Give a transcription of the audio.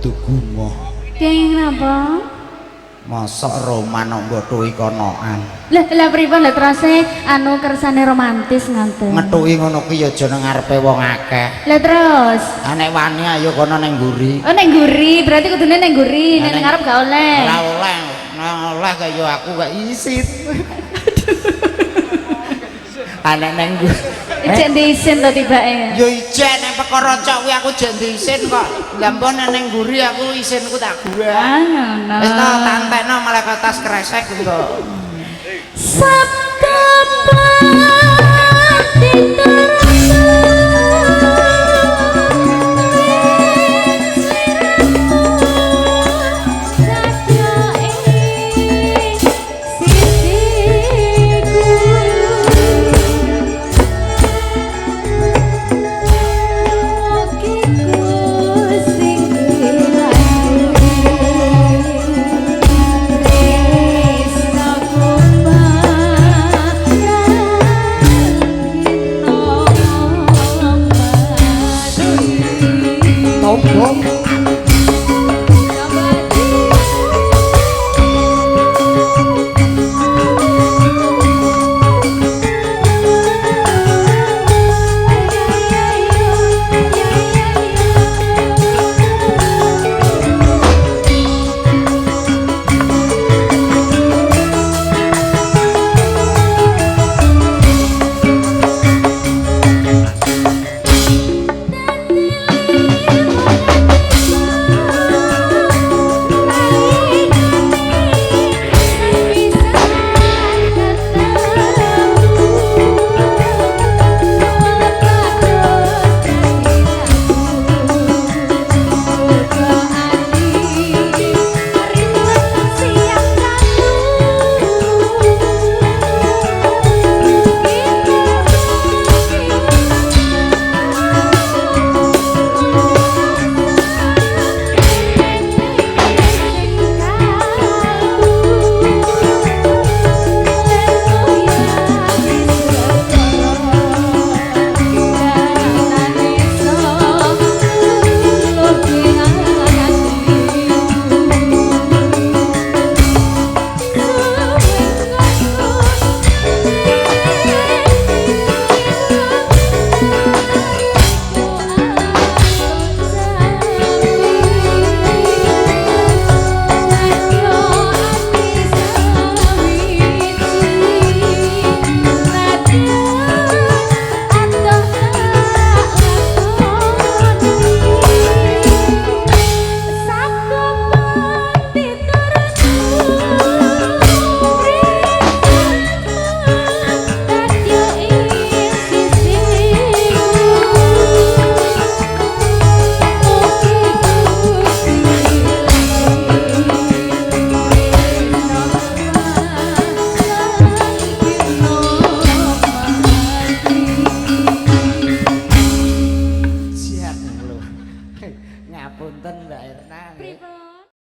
kudu gumoh. Kenging napa? Mosok roman nggotuhi konoan. Lah pripun lha terase anu kersane romantis ngoten. Ngethuki ngono kuwi aja nang ngarepe wong akeh. Lah terus? Nek wani ayo kono ning mburi. Oh ning guri, berarti kudune ning guri, nek ngarep gak oleh. Ora oleh. Nang oleh kaya aku gak isin. Ana nang Ijek diisin to tibake. yo ijen nek perkara cok kuwi aku jek diisin kok. Lah mbon ning mburi aku isinku tak gua. Ah ngono. Wis to tantekno malaikat tas kresek kok. Sabda pati Tombong